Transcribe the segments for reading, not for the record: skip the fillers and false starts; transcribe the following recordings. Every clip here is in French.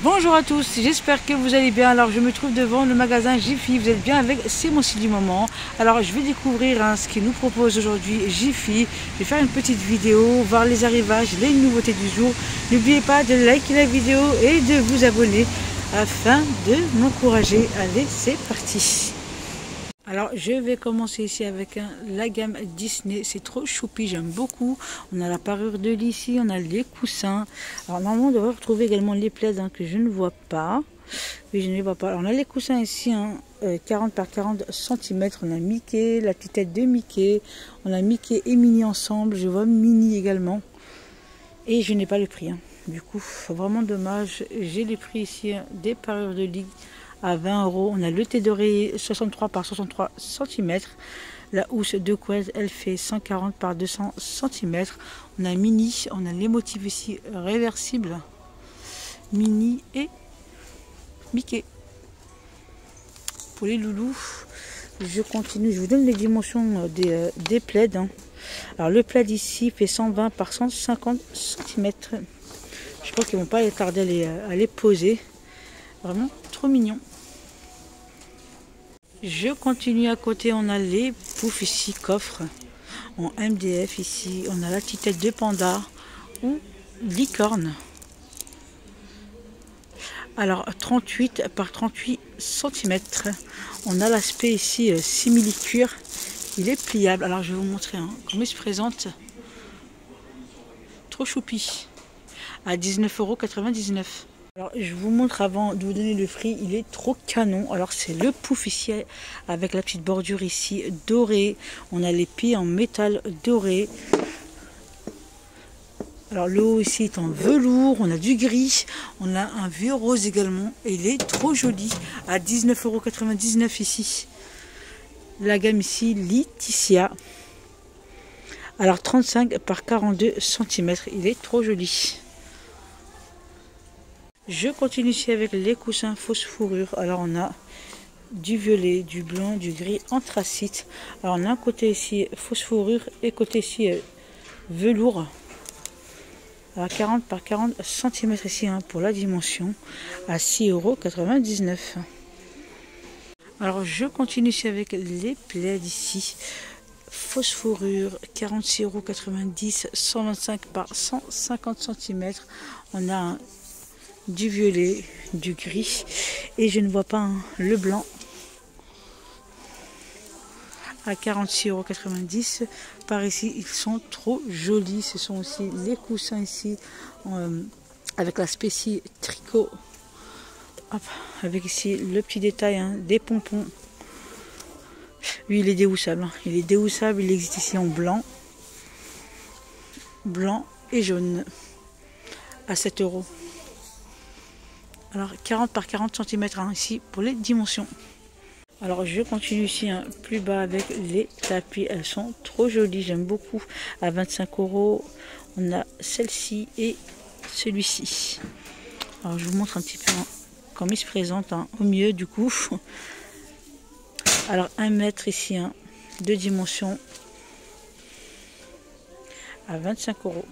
Bonjour à tous, j'espère que vous allez bien. Alors je me trouve devant le magasin Jiffy, vous êtes bien avec C'est mon site du moment. Alors je vais découvrir ce qu'il nous propose aujourd'hui Jiffy. Je vais faire une petite vidéo, voir les arrivages, les nouveautés du jour. N'oubliez pas de liker la vidéo et de vous abonner afin de m'encourager. Allez, c'est parti. Alors je vais commencer ici avec la gamme Disney, c'est trop choupi, j'aime beaucoup. On a la parure de lit ici, on a les coussins. Alors normalement on devrait retrouver également les plaids que je ne vois pas. Oui, je ne les vois pas. Alors on a les coussins ici, 40 par 40 cm. On a Mickey, la petite tête de Mickey. On a Mickey et Minnie ensemble, je vois Minnie également. Et je n'ai pas le prix. Du coup, vraiment dommage. J'ai les prix ici des parures de lit à 20 €. On a le thé doré 63 par 63 cm. La housse de couette, elle fait 140 par 200 cm. On a Minnie, on a les motifs ici réversibles. Minnie et Mickey. Pour les loulous, je continue. Je vous donne les dimensions des plaids. Alors le plaid ici fait 120 par 150 cm. Je crois qu'ils ne vont pas tarder à les poser. Vraiment trop mignon. Je continue à côté, on a les poufs ici, coffres en MDF ici. On a la petite tête de panda ou licorne. Alors 38 par 38 cm. On a l'aspect ici simili-cuir. Il est pliable. Alors je vais vous montrer comment il se présente. Trop choupi. À 19,99 €. Alors je vous montre avant de vous donner le prix, il est trop canon. Alors c'est le pouf ici avec la petite bordure ici dorée. On a les pieds en métal doré. Alors le haut ici est en velours, on a du gris, on a un vieux rose également. Et il est trop joli à 19,99 € ici. La gamme ici Laetitia. Alors 35 par 42 cm, il est trop joli. Je continue ici avec les coussins fausse fourrure. Alors on a du violet, du blanc, du gris anthracite. Alors on a un côté ici fausse fourrure et côté ici velours. Alors 40 par 40 cm ici pour la dimension à 6,99 €. Alors je continue ici avec les plaids ici. Fausse fourrure 46,90 €, 125 par 150 cm. On a du violet, du gris et je ne vois pas le blanc à 46,90 €. Par ici, ils sont trop jolis. Ce sont aussi les coussins ici avec la spécie tricot. Hop, avec ici le petit détail des pompons. Lui, il est déhoussable. Il est déhoussable. Il existe ici en blanc, et jaune à 7 €. Alors 40 par 40 cm ici pour les dimensions. Alors je continue ici plus bas avec les tapis. Elles sont trop jolies, j'aime beaucoup. À 25 €, on a celle-ci et celui-ci. Alors je vous montre un petit peu comment il se présente au mieux du coup. Alors 1 mètre ici, de dimension à 25 €.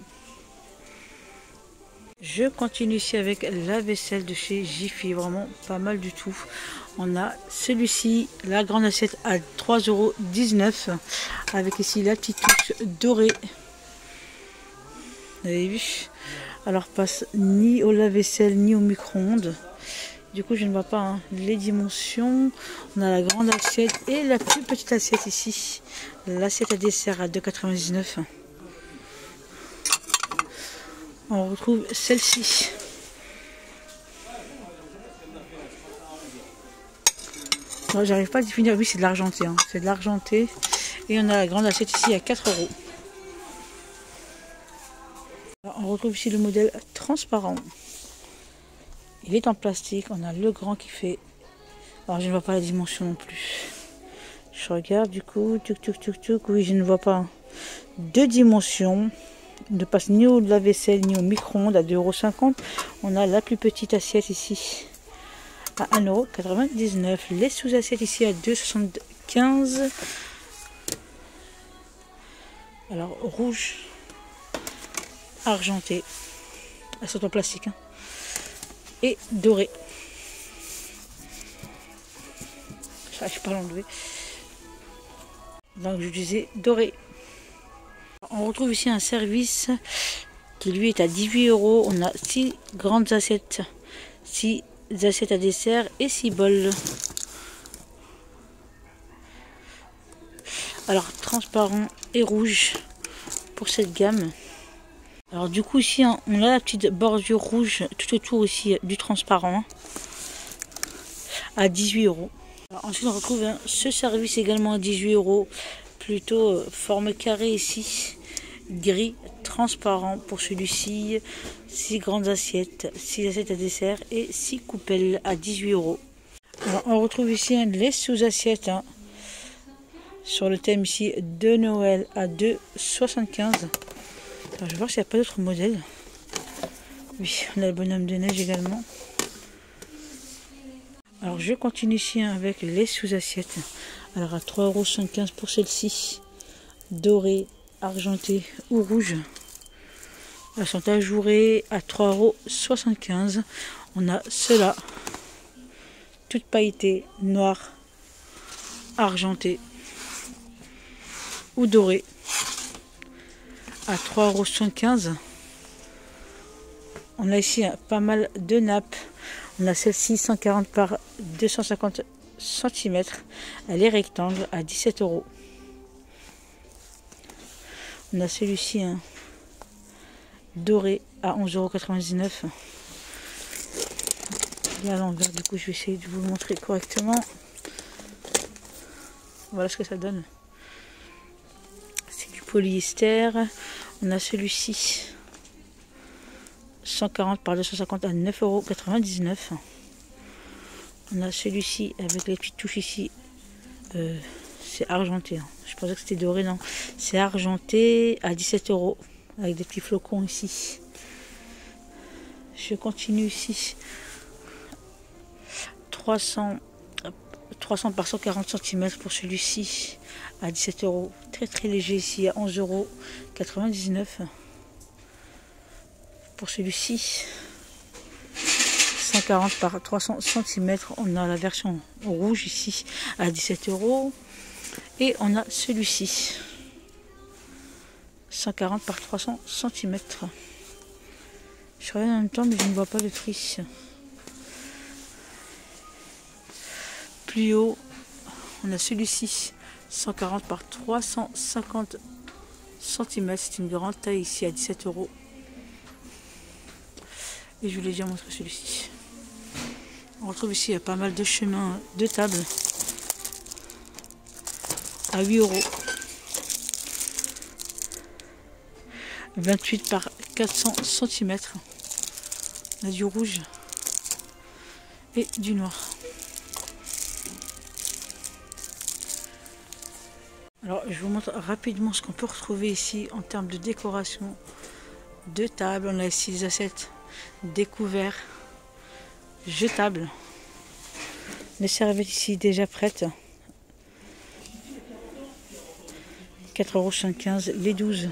Je continue ici avec la vaisselle de chez Jiffy, vraiment pas mal du tout. On a celui-ci, la grande assiette à 3,19 € avec ici la petite touche dorée. Vous avez vu? Alors passe ni au lave-vaisselle ni au micro-ondes. Du coup je ne vois pas les dimensions. On a la grande assiette et la plus petite assiette ici. L'assiette à dessert à 2,99 €. On retrouve celle-ci. J'arrive pas à définir. Oui, c'est de l'argenté. C'est de l'argenté. Et on a la grande assiette ici à 4 €. On retrouve ici le modèle transparent. Il est en plastique. On a le grand qui fait. Alors je ne vois pas la dimension non plus. Je regarde du coup. Oui, je ne vois pas deux dimensions. Ne passe ni au lave-vaisselle ni au micro-ondes à 2,50 €. On a la plus petite assiette ici à 1,99 €. Les sous-assiettes ici à 2,75 €. Alors rouge, argenté. Elles sont en plastique. et doré. Ça, je ne sais pas l'enlever. Donc je disais doré. On retrouve ici un service qui lui est à 18 €. On a 6 grandes assiettes, 6 assiettes à dessert et 6 bols. Alors transparent et rouge pour cette gamme. Alors du coup ici on a la petite bordure rouge tout autour ici du transparent à 18 €. Alors, ensuite on retrouve ce service également à 18 €, plutôt forme carrée ici, gris transparent pour celui-ci, 6 grandes assiettes, 6 assiettes à dessert et 6 coupelles à 18 €. Alors, on retrouve ici les sous-assiettes sur le thème ici de Noël à 2,75 €. Alors, je vais voir s'il n'y a pas d'autres modèles. Oui, on a le bonhomme de neige également. Alors je continue ici avec les sous-assiettes. Alors à 3,75 € pour celle-ci, dorée, argentée ou rouge. Elles sont ajourées à 3,75 €. On a cela, toute pailletée, noire, argentée ou dorée, à 3,75 €. On a ici pas mal de nappes. On a celle-ci 140 par 250 cm. Elle est rectangle à 17 €. On a celui-ci doré à 11,99 €. Il est à l'envers, du coup je vais essayer de vous le montrer correctement. Voilà ce que ça donne. C'est du polyester. On a celui-ci 140 par 250 à 9,99 €. On a celui-ci avec les petites touches ici. C'est argenté. Je pensais que c'était doré, non. C'est argenté à 17 € avec des petits flocons ici. Je continue ici. 300 par 140 cm pour celui-ci à 17 €. Très très léger ici à 11,99 €. Pour celui-ci 140 par 300 cm, on a la version rouge ici à 17 € et on a celui-ci 140 par 300 cm. Je regarde en même temps mais je ne vois pas le prix. Plus haut on a celui-ci 140 par 350 cm, c'est une grande taille ici à 17 €. Et je vous l'ai déjà montré celui-ci. On retrouve ici pas mal de chemins de table à 8 €. 28 par 400 cm. On a du rouge et du noir. Alors je vous montre rapidement ce qu'on peut retrouver ici en termes de décoration de table. On a ici les assiettes découverts, jetables, les serviettes ici déjà prêtes, 4,75 € les 12.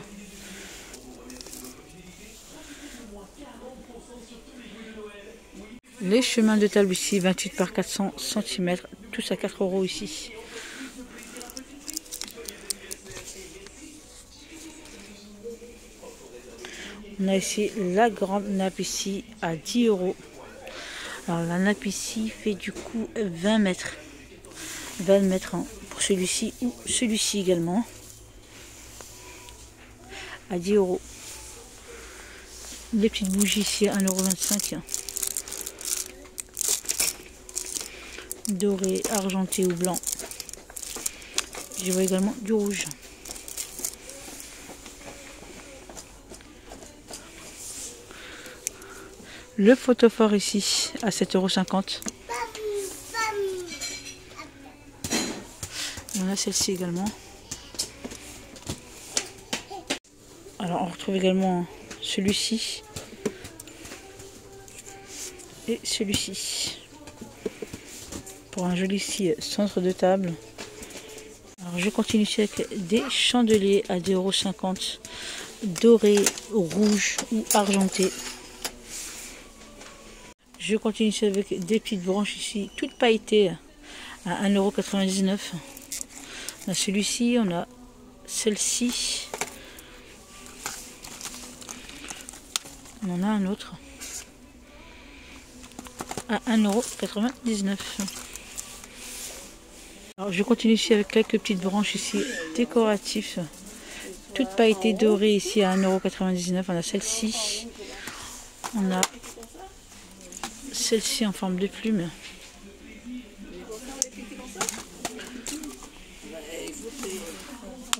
Les chemins de table ici 28 par 400 cm, tous à 4 € ici. On a ici la grande nappe ici à 10 €. Alors la nappe ici fait du coup 20 mètres. 20 mètres pour celui-ci ou celui-ci également. À 10 €. Les petites bougies ici à 1,25 €. Doré, argenté ou blanc. Je vois également du rouge. Le photophore ici à 7,50 €. On a celle-ci également. Alors on retrouve également celui-ci et celui-ci pour un joli centre de table. Alors je continue ici avec des chandeliers à 2,50 €, dorés, rouges ou argentés. Je continue ici avec des petites branches ici, toutes pailletées à 1,99 €. On a celui-ci, on a celle-ci. On en a un autre à 1,99 €. Alors je continue ici avec quelques petites branches ici décoratives, toutes pailletées dorées ici à 1,99 €. On a celle-ci, on a celle-ci en forme de plume.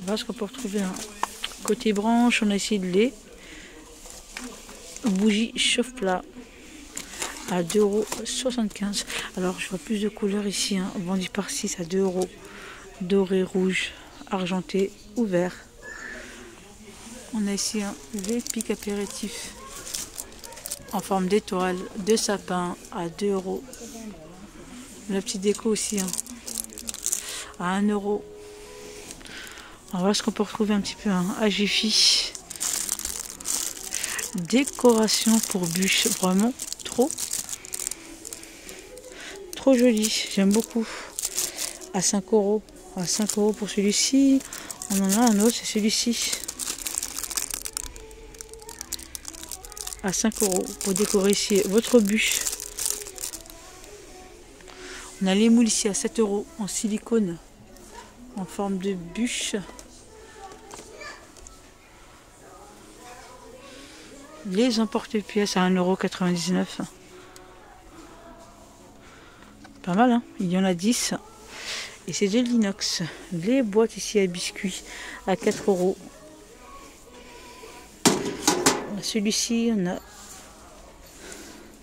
Voilà ce qu'on peut retrouver. Côté branche, on a ici les bougies chauffe-plat à 2,75 €. Alors je vois plus de couleurs ici, vendu par 6 à 2 €. Doré, rouge, argenté ou vert. On a ici les pics apéritifs en forme d'étoile, de sapin à 2 €. La petite déco aussi à 1 €. On va voir ce qu'on peut retrouver un petit peu à Jiffy. Décoration pour bûche, vraiment trop joli, j'aime beaucoup. À 5 €. À 5 € pour celui-ci. On en a un autre, c'est celui-ci. À 5 € pour décorer ici votre bûche. On a les moules ici à 7 € en silicone en forme de bûche. Les emporte-pièces à 1,99 €. Pas mal, hein, il y en a 10. Et c'est de l'inox. Les boîtes ici à biscuits à 4 €. Celui-ci, on a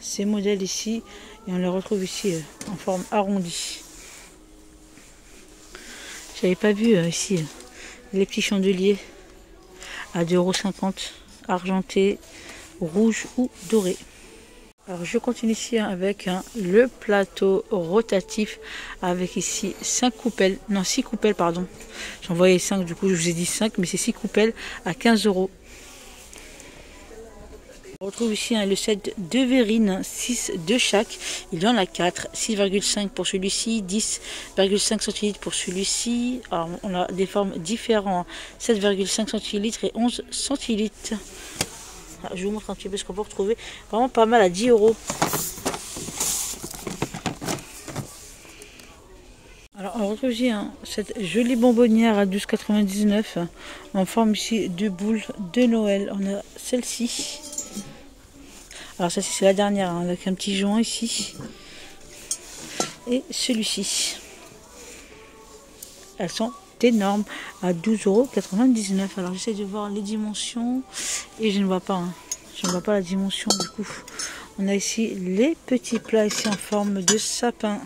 ces modèles ici. Et on les retrouve ici en forme arrondie. J'avais pas vu ici les petits chandeliers à 2,50 €. Argenté, rouge ou doré. Alors je continue ici avec le plateau rotatif avec ici 5 coupelles, non 6 coupelles pardon. J'en voyais 5, du coup je vous ai dit 5, mais c'est 6 coupelles à 15 €. On retrouve ici le set de verrines, 6 de chaque. Il y en a 4, 6,5 pour celui-ci, 10,5 centilitres pour celui-ci. Alors on a des formes différentes, 7,5 centilitres et 11 centilitres. Alors, je vous montre un petit peu ce qu'on peut retrouver. Vraiment pas mal à 10 €. Alors on retrouve ici cette jolie bonbonnière à 12,99 € en forme ici de boule de Noël. On a celle-ci. Alors celle-ci c'est la dernière avec un petit joint ici. Et celui-ci. Elles sont énormes à 12,99 €. Alors j'essaie de voir les dimensions et je ne vois pas. Je ne vois pas la dimension du coup. On a ici les petits plats ici en forme de sapin.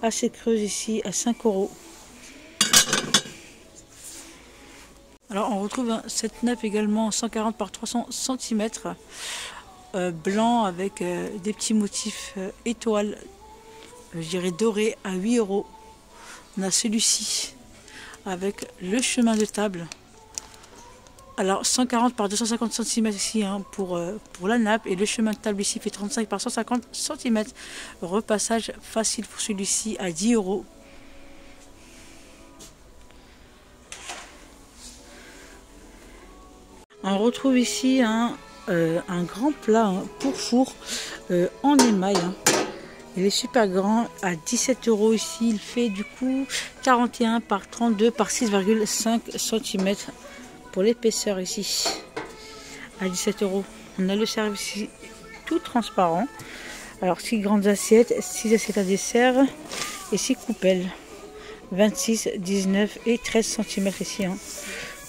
Assez creuse ici à 5 €. Alors on retrouve cette nappe également 140 par 300 cm. Blanc avec des petits motifs étoiles. Je dirais doré à 8 €. On a celui-ci avec le chemin de table. Alors 140 par 250 cm ici pour la nappe. Et le chemin de table ici fait 35 par 150 cm. Repassage facile pour celui-ci à 10 €. On retrouve ici un grand plat pour four en émail. Il est super grand à 17 € ici. Il fait du coup 41 par 32 par 6,5 cm pour l'épaisseur ici. À 17 €. On a le service ici tout transparent. Alors 6 grandes assiettes, 6 assiettes à dessert et 6 coupelles. 26, 19 et 13 cm ici.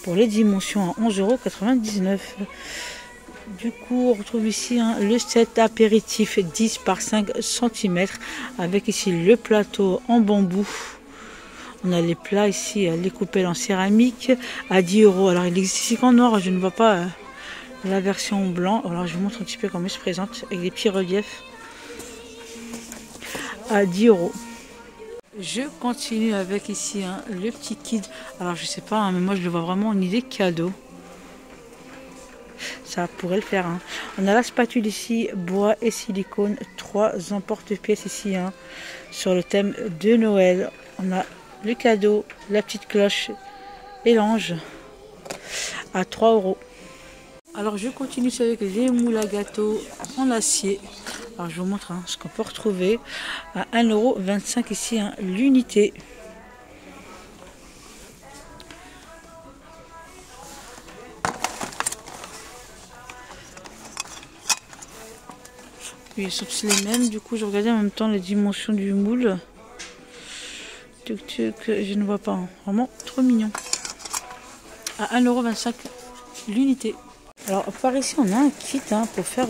Pour les dimensions à 11,99 €. Du coup, on retrouve ici le set apéritif 10 par 5 cm avec ici le plateau en bambou. On a les plats ici, les coupelles en céramique à 10 €. Alors, il existe ici qu'en or, je ne vois pas la version blanc. Alors, je vous montre un petit peu comment il se présente avec des petits reliefs à 10 €. Je continue avec ici le petit kid. Alors, je sais pas, mais moi, je le vois vraiment en idée cadeau. ça pourrait le faire. Hein. On a la spatule ici, bois et silicone, 3 emporte-pièces ici, hein, sur le thème de Noël. On a le cadeau, la petite cloche et l'ange à 3 €. Alors je continue avec les moules à gâteau en acier. Alors je vous montre ce qu'on peut retrouver à 1,25 € ici, hein, l'unité. Ils sont tous les mêmes, du coup je regardais en même temps les dimensions du moule. Je ne vois pas, hein. Vraiment trop mignon. À 1,25 € l'unité. Alors par ici on a un kit, hein, pour faire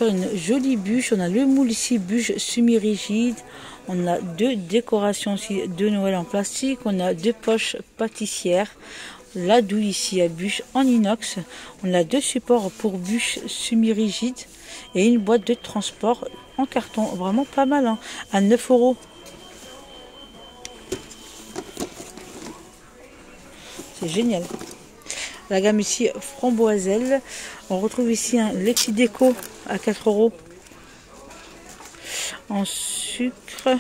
une jolie bûche. On a le moule ici, bûche semi-rigide. On a 2 décorations aussi de Noël en plastique. On a 2 poches pâtissières. La douille ici à bûche en inox. On a 2 supports pour bûche semi-rigide et une boîte de transport en carton. Vraiment pas mal, hein, à 9 €. C'est génial. La gamme ici framboiselle. On retrouve ici les petits déco à 4 € en sucre.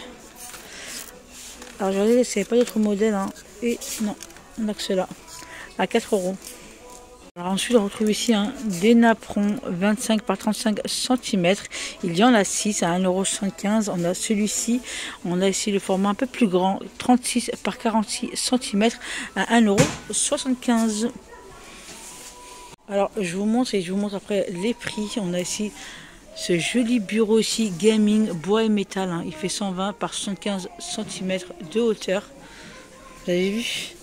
Alors je regardais, c'est pas d'autres modèles, hein. Et non, on n'a que cela à 4 €. Alors ensuite on retrouve ici des napperons 25 par 35 cm. Il y en a 6 à 1,75 €. On a celui-ci, on a ici le format un peu plus grand, 36 par 46 cm à 1,75 €. Alors je vous montre et je vous montre après les prix. On a ici ce joli bureau ici, gaming, bois et métal, hein. Il fait 120 par 75 cm de hauteur. Vous avez vu?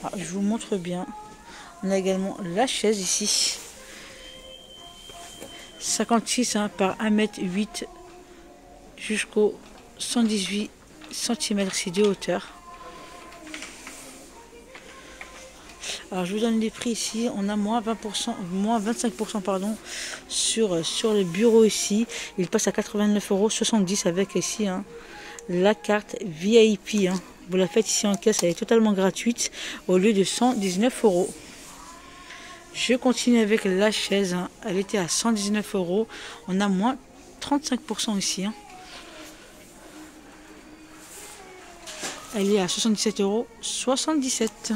Alors, je vous montre bien. On a également la chaise ici. 56, hein, par 1,8 m jusqu'au 118 cm ici de hauteur. Alors je vous donne les prix ici. On a moins 20%, moins 25% pardon, sur le bureau ici. Il passe à 89,70 € avec ici, hein, la carte VIP. Hein. Vous la faites ici en caisse, elle est totalement gratuite au lieu de 119 €. Je continue avec la chaise, hein. Elle était à 119 €. On a moins 35% ici. Hein. Elle est à 77,77 €.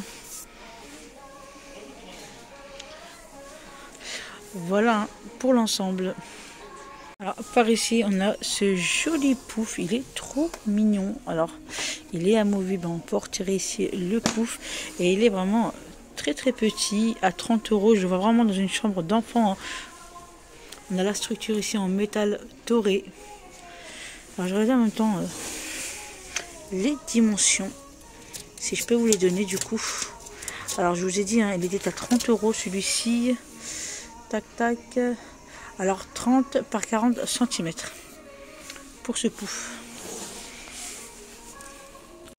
Voilà, hein, pour l'ensemble. Alors par ici on a ce joli pouf, il est trop mignon. Alors il est amovible, on peut retirer ici le pouf et il est vraiment très petit à 30 €. Je le vois vraiment dans une chambre d'enfant, hein. On a la structure ici en métal doré. Alors je regarde en même temps les dimensions, si je peux vous les donner du coup. Alors je vous ai dit, hein, il était à 30 € celui-ci. Tac tac. Alors 30 par 40 cm pour ce pouf.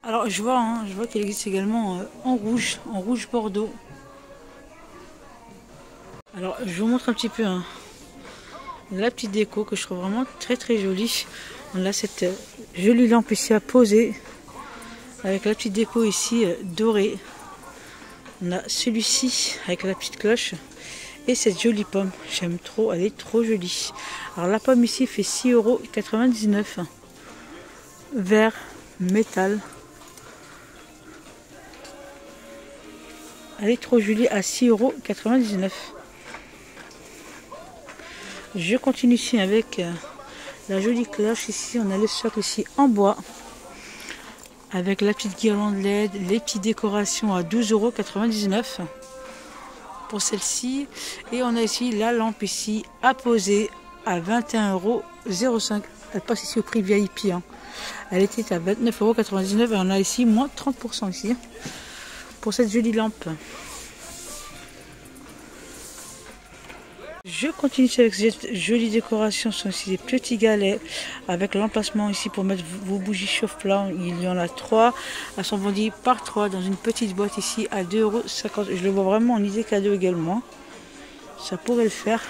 Alors je vois qu'il existe également en rouge bordeaux. Alors je vous montre un petit peu, hein, la petite déco que je trouve vraiment très jolie. On a cette jolie lampe ici à poser avec la petite déco ici dorée. On a celui-ci avec la petite cloche. Et cette jolie pomme, j'aime trop, elle est trop jolie. Alors la pomme ici fait 6,99 €. Vert, métal. Elle est trop jolie à 6,99 €. Je continue ici avec la jolie cloche. Ici on a le socle ici en bois. Avec la petite guirlande LED, les petites décorations à 12,99 €. Pour celle-ci, et on a ici la lampe ici à poser à 21,05 €. Elle passe ici au prix VIP, hein. Elle était à 29,99 € et on a ici moins 30% ici, hein, pour cette jolie lampe. Je continue avec cette jolie décoration. Ce sont ici des petits galets avec l'emplacement ici pour mettre vos bougies chauffe-plat. Il y en a 3. Elles sont vendues par 3 dans une petite boîte ici à 2,50 €. Je le vois vraiment en idée cadeau également. Ça pourrait le faire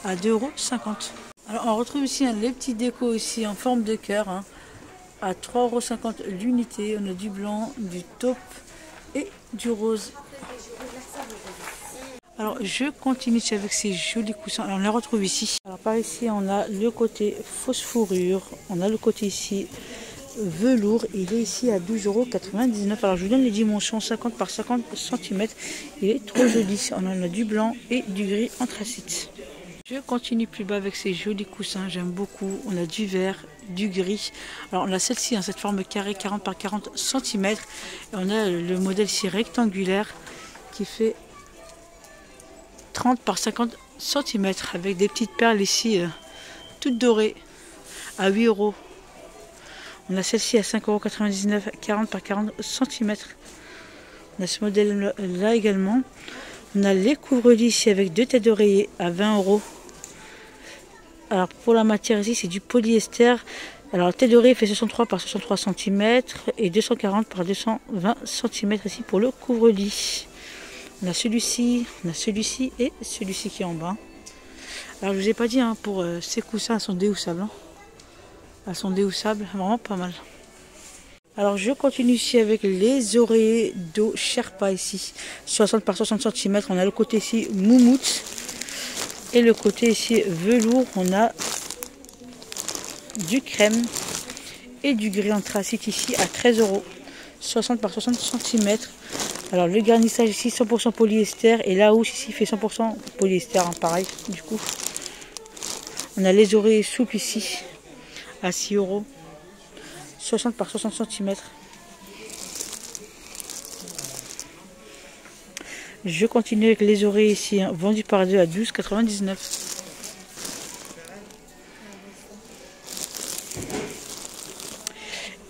à 2,50 €. Alors on retrouve ici les petits décos ici en forme de cœur, hein, à 3,50 € l'unité. On a du blanc, du taupe et du rose. Alors je continue avec ces jolis coussins. Alors on les retrouve ici. Alors par ici on a le côté fausse fourrure. On a le côté ici velours. Il est ici à 12,99 €. Alors je vous donne les dimensions 50 par 50 cm. Il est trop joli. On en a du blanc et du gris anthracite. Je continue plus bas avec ces jolis coussins. J'aime beaucoup. On a du vert, du gris. Alors on a celle-ci, cette forme carrée 40 par 40 cm. Et on a le modèle ici rectangulaire qui fait 30 par 50 cm avec des petites perles ici toutes dorées à 8 €. On a celle-ci à 5,99 €, 40 par 40 cm. On a ce modèle là également. On a les couvre-lits ici avec 2 têtes d'oreiller à 20 €. Alors pour la matière ici c'est du polyester. Alors la tête d'oreiller fait 63 par 63 cm et 240 par 220 cm ici pour le couvre-lit. On a celui-ci et celui-ci qui est en bas. Alors je vous ai pas dit pour ces coussins, elles sont déhoussables. Elles sont déhoussables, vraiment pas mal. Alors je continue ici avec les oreillers d'eau Sherpa ici. 60 par 60 cm. On a le côté ici moumoute. Et le côté ici velours. On a du crème et du gris anthracite ici à 13 €. 60 par 60 cm. Alors le garnissage ici 100% polyester et la housse ici fait 100% polyester, pareil du coup. On a les oreillers souples ici à 6 €, 60 par 60 cm. Je continue avec les oreillers ici, vendus par deux à 12,99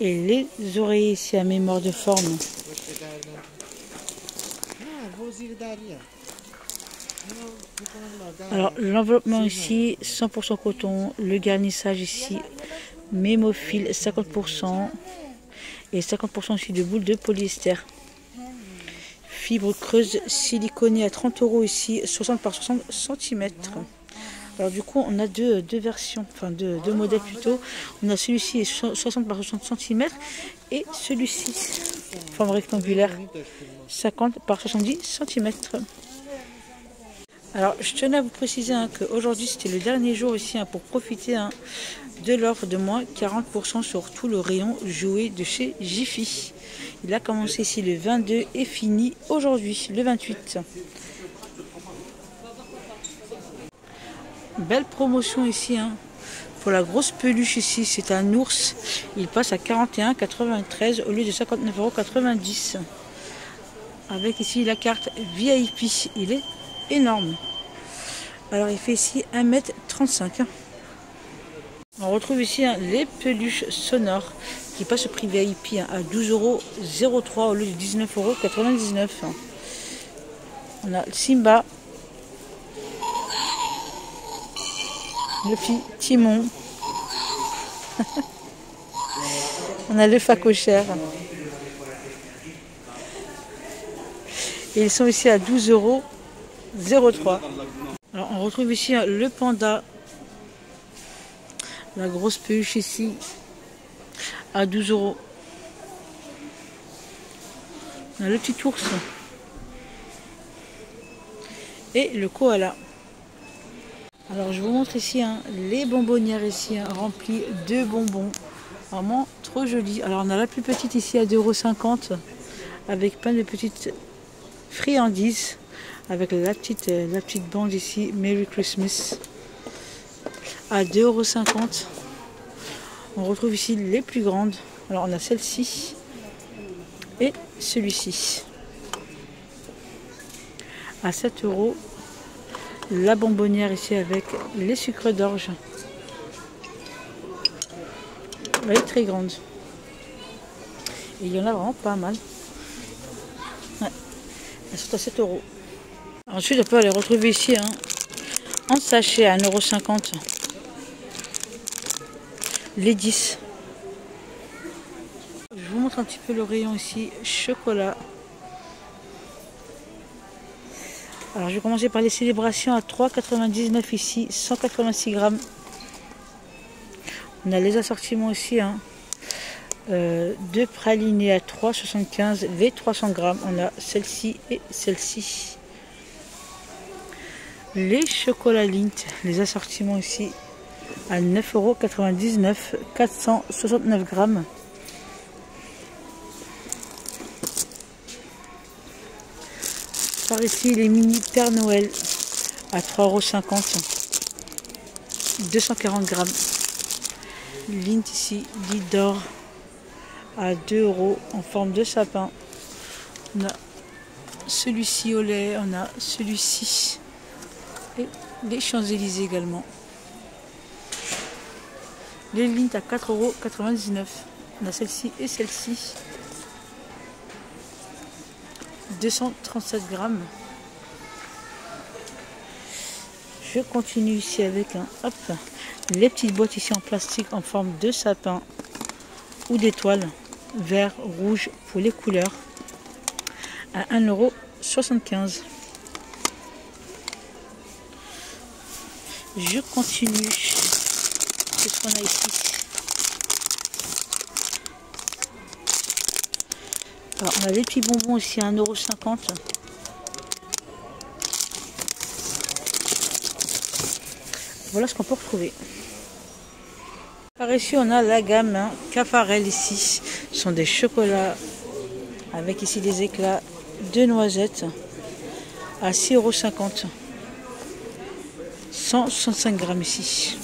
€. Et les oreillers ici à mémoire de forme. Alors l'enveloppement ici 100% coton, le garnissage ici mémophile 50% et 50% aussi de boules de polyester. Fibre creuse siliconée à 30 € ici, 60 par 60 cm. Alors du coup on a deux versions, enfin deux modèles plutôt. On a celui-ci 60 par 60 cm et celui-ci forme rectangulaire 50 par 70 cm. Alors je tenais à vous préciser qu'aujourd'hui c'était le dernier jour ici pour profiter de l'offre de moins 40% sur tout le rayon jouet de chez Jiffy. Il a commencé ici le 22 et fini aujourd'hui le 28. Belle promotion ici pour la grosse peluche ici, c'est un ours. Il passe à 41,93 € au lieu de 59,90 €. Avec ici la carte VIP, il est énorme. Alors il fait ici 1,35 m. On retrouve ici les peluches sonores qui passent au prix VIP à 12,03 € au lieu de 19,99 €. On a Simba, le petit Timon. On a le phacochère. Et ils sont ici à 12,03 €. Alors on retrouve ici le panda. La grosse peluche ici à 12 €. On a le petit ours. Et le koala. Alors je vous montre ici les bonbonnières ici remplies de bonbons. Vraiment trop joli. Alors on a la plus petite ici à 2,50 € avec plein de petites friandises. Avec la petite bande ici Merry Christmas à 2,50 €. On retrouve ici les plus grandes. Alors on a celle-ci et celui-ci à 7 €. La bonbonnière ici avec les sucres d'orge. Elle est très grande. Et il y en a vraiment pas mal. Ouais. Elles sont à 7 €. Ensuite, on peut les retrouver ici en sachet à 1,50 €. Les 10. Je vous montre un petit peu le rayon ici, chocolat. Alors je vais commencer par les célébrations à 3,99 € ici, 186 grammes. On a les assortiments ici Deux pralinés à 3,75 V 300 grammes. On a celle-ci et celle-ci. Les chocolats Lindt, les assortiments ici à 9,99 €, 469 grammes. Par ici les mini Père Noël à 3,50 €, 240 grammes. Lindt ici, dit d'or à 2 € en forme de sapin. On a celui-ci au lait, on a celui-ci et les Champs-Élysées également. Les Lindt à 4,99 €. On a celle-ci et celle-ci. 237 grammes. Je continue ici avec les petites boîtes ici en plastique en forme de sapin ou d'étoile, vert, rouge pour les couleurs, à 1,75 €. Je continue. Qu'est-ce qu'on a ici? Alors, on a des petits bonbons ici à 1,50 €. Voilà ce qu'on peut retrouver. Par ici, on a la gamme Caffarel ici. Ce sont des chocolats avec ici des éclats de noisettes à 6,50 €. 165 grammes ici.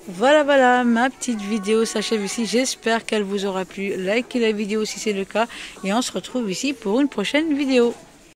Voilà, ma petite vidéo s'achève ici. J'espère qu'elle vous aura plu. Likez la vidéo si c'est le cas. Et on se retrouve ici pour une prochaine vidéo.